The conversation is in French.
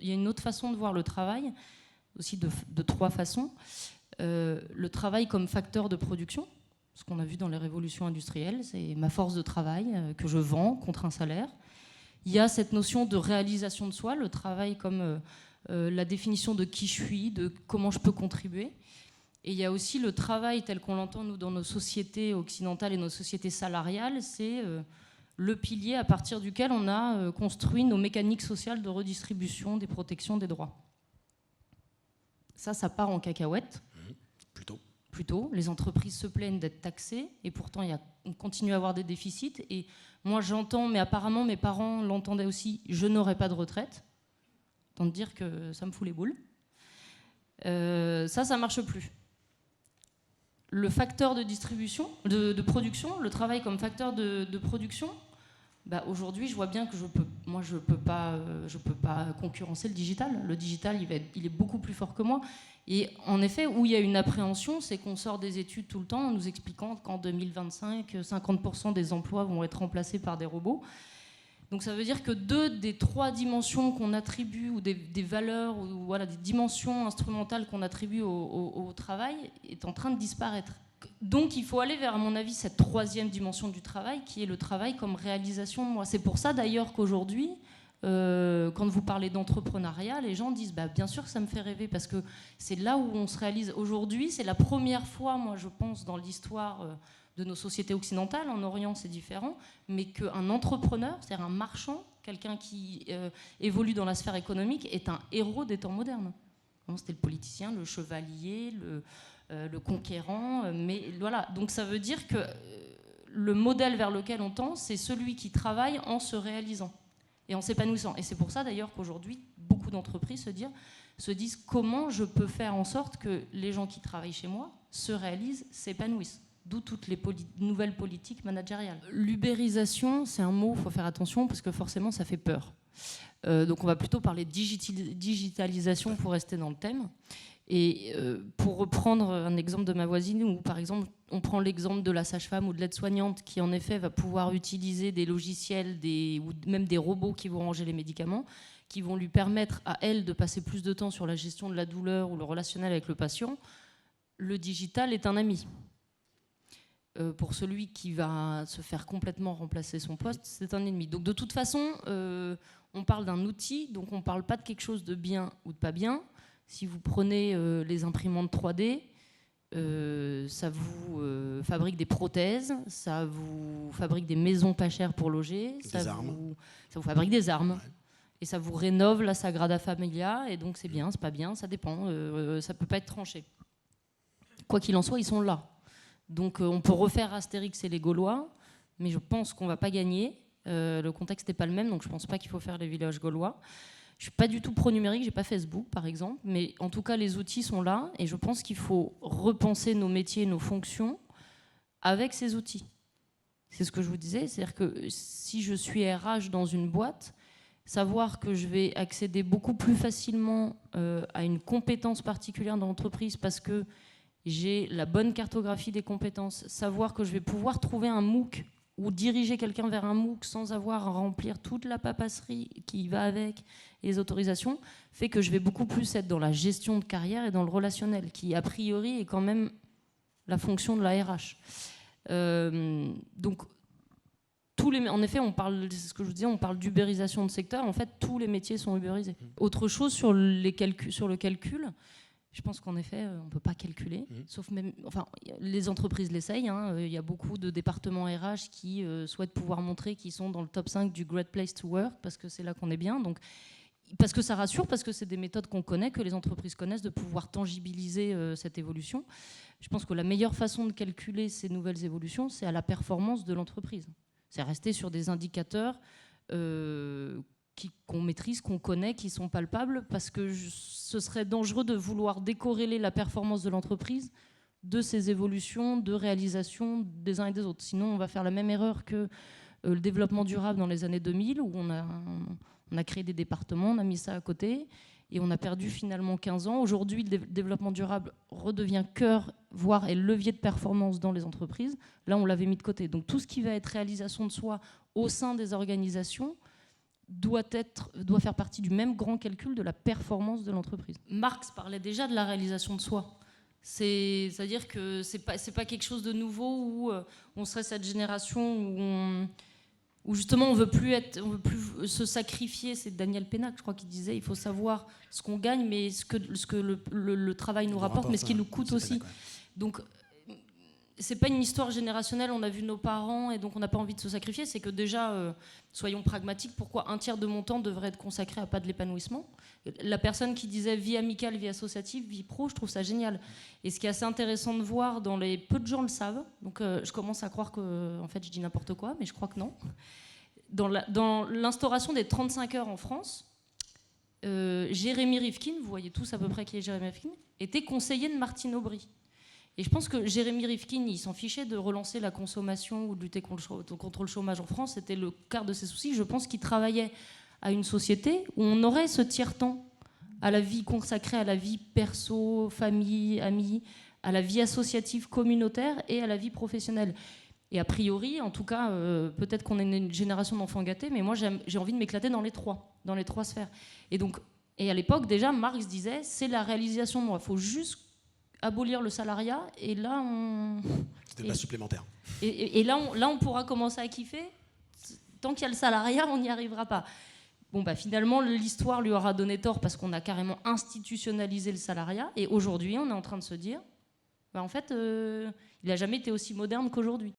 il y a une autre façon de voir le travail, aussi de 3 façons. Le travail comme facteur de production, ce qu'on a vu dans les révolutions industrielles, c'est ma force de travail que je vends contre un salaire. Il y a cette notion de réalisation de soi, le travail comme la définition de qui je suis, de comment je peux contribuer. Et il y a aussi le travail tel qu'on l'entend, nous, dans nos sociétés occidentales et nos sociétés salariales, c'est le pilier à partir duquel on a construit nos mécaniques sociales de redistribution des protections des droits. Ça part en cacahuète. Plutôt. Les entreprises se plaignent d'être taxées et pourtant on continue à avoir des déficits. Et moi j'entends, mais apparemment mes parents l'entendaient aussi, je n'aurai pas de retraite. Autant dire que ça me fout les boules. Ça marche plus. Le facteur de distribution, de production, le travail comme facteur de production, aujourd'hui, je vois bien que je peux pas concurrencer le digital. Le digital, il est beaucoup plus fort que moi. Et en effet, où il y a une appréhension, c'est qu'on sort des études tout le temps en nous expliquant qu'en 2025, 50% des emplois vont être remplacés par des robots. Donc ça veut dire que 2 des 3 dimensions qu'on attribue, ou des valeurs, ou voilà, des dimensions instrumentales qu'on attribue au travail, est en train de disparaître. Donc il faut aller vers, à mon avis, cette 3e dimension du travail, qui est le travail comme réalisation de moi. C'est pour ça d'ailleurs qu'aujourd'hui, quand vous parlez d'entrepreneuriat, les gens disent bien sûr que ça me fait rêver, parce que c'est là où on se réalise. Aujourd'hui, c'est la première fois, moi je pense, dans l'histoire de nos sociétés occidentales, en Orient c'est différent, mais qu'un entrepreneur, c'est-à-dire un marchand, quelqu'un qui évolue dans la sphère économique, est un héros des temps modernes. C'était le politicien, le chevalier, le conquérant, mais voilà. Donc ça veut dire que le modèle vers lequel on tend, c'est celui qui travaille en se réalisant et en s'épanouissant. Et c'est pour ça d'ailleurs qu'aujourd'hui, beaucoup d'entreprises se disent comment je peux faire en sorte que les gens qui travaillent chez moi se réalisent, s'épanouissent. D'où toutes les nouvelles politiques managériales. L'ubérisation, c'est un mot, il faut faire attention, parce que forcément, ça fait peur. Donc on va plutôt parler de digitalisation pour rester dans le thème. Et pour reprendre un exemple de ma voisine, où par exemple, on prend l'exemple de la sage-femme ou de l'aide-soignante qui en effet va pouvoir utiliser des logiciels ou même des robots qui vont ranger les médicaments, qui vont lui permettre à elle de passer plus de temps sur la gestion de la douleur ou le relationnel avec le patient. Le digital est un ami. Pour celui qui va se faire complètement remplacer son poste, c'est un ennemi. Donc de toute façon, on parle d'un outil, donc on ne parle pas de quelque chose de bien ou de pas bien. Si vous prenez les imprimantes 3D, ça vous fabrique des prothèses, ça vous fabrique des maisons pas chères pour loger, ça vous fabrique des armes. Ouais. Et ça vous rénove la Sagrada Familia, et donc c'est bien, c'est pas bien, ça dépend, ça peut pas être tranché. Quoi qu'il en soit, ils sont là. Donc on peut refaire Astérix et les Gaulois, mais je pense qu'on ne va pas gagner. Le contexte n'est pas le même, donc je ne pense pas qu'il faut faire les villages gaulois. Je ne suis pas du tout pro-numérique, je n'ai pas Facebook par exemple, mais en tout cas les outils sont là, et je pense qu'il faut repenser nos métiers, nos fonctions avec ces outils. C'est ce que je vous disais, c'est-à-dire que si je suis RH dans une boîte, savoir que je vais accéder beaucoup plus facilement à une compétence particulière dans l'entreprise parce que j'ai la bonne cartographie des compétences, savoir que je vais pouvoir trouver un MOOC ou diriger quelqu'un vers un MOOC sans avoir à remplir toute la papasserie qui va avec les autorisations, fait que je vais beaucoup plus être dans la gestion de carrière et dans le relationnel, qui a priori est quand même la fonction de la RH. Donc, en effet, c'est ce que je vous disais, on parle d'ubérisation de secteur. En fait, tous les métiers sont ubérisés. Autre chose sur le calcul. Je pense qu'en effet, on ne peut pas calculer, sauf même, enfin, les entreprises l'essayent. Il y a beaucoup de départements RH qui souhaitent pouvoir montrer qu'ils sont dans le top 5 du Great Place to Work, parce que c'est là qu'on est bien. Donc, parce que ça rassure, parce que c'est des méthodes qu'on connaît, que les entreprises connaissent, de pouvoir tangibiliser cette évolution. Je pense que la meilleure façon de calculer ces nouvelles évolutions, c'est à la performance de l'entreprise. C'est rester sur des indicateurs qu'on maîtrise, qu'on connaît, qui sont palpables, parce que ce serait dangereux de vouloir décorréler la performance de l'entreprise de ces évolutions, de réalisation des uns et des autres. Sinon, on va faire la même erreur que le développement durable dans les années 2000, où on a créé des départements, on a mis ça à côté, et on a perdu finalement 15 ans. Aujourd'hui, le développement durable redevient cœur, voire est levier de performance dans les entreprises. Là, on l'avait mis de côté. Donc tout ce qui va être réalisation de soi au sein des organisations, doit faire partie du même grand calcul de la performance de l'entreprise. Marx parlait déjà de la réalisation de soi. C'est-à-dire que c'est pas quelque chose de nouveau où on serait cette génération où justement on veut plus se sacrifier. C'est Daniel Pénac, je crois, qui disait il faut savoir ce qu'on gagne, mais ce que le travail nous rapporte, mais ce qui nous coûte aussi. Pénac, ouais. Donc c'est pas une histoire générationnelle, on a vu nos parents et donc on n'a pas envie de se sacrifier, c'est que déjà, soyons pragmatiques, pourquoi un tiers de mon temps devrait être consacré à pas de l'épanouissement ? La personne qui disait vie amicale, vie associative, vie pro, je trouve ça génial. Et ce qui est assez intéressant de voir, peu de gens le savent, donc je commence à croire que en fait, je dis n'importe quoi, mais je crois que non. Dans l'instauration des 35 heures en France, Jérémy Rifkin, vous voyez tous à peu près qui est Jérémy Rifkin, était conseiller de Martine Aubry. Et je pense que Jérémy Rifkin, il s'en fichait de relancer la consommation ou de lutter contre le chômage en France. C'était le quart de ses soucis. Je pense qu'il travaillait à une société où on aurait ce tiers-temps à la vie consacrée à la vie perso, famille, amis, à la vie associative communautaire et à la vie professionnelle. Et a priori, en tout cas, peut-être qu'on est une génération d'enfants gâtés, mais moi j'ai envie de m'éclater dans les trois sphères. Et à l'époque, déjà, Marx disait, c'est la réalisation de moi. Il faut juste abolir le salariat, et là on... C'était de la supplémentaire. Et là on pourra commencer à kiffer. Tant qu'il y a le salariat, on n'y arrivera pas. Bon, finalement, l'histoire lui aura donné tort parce qu'on a carrément institutionnalisé le salariat, et aujourd'hui on est en train de se dire en fait il n'a jamais été aussi moderne qu'aujourd'hui.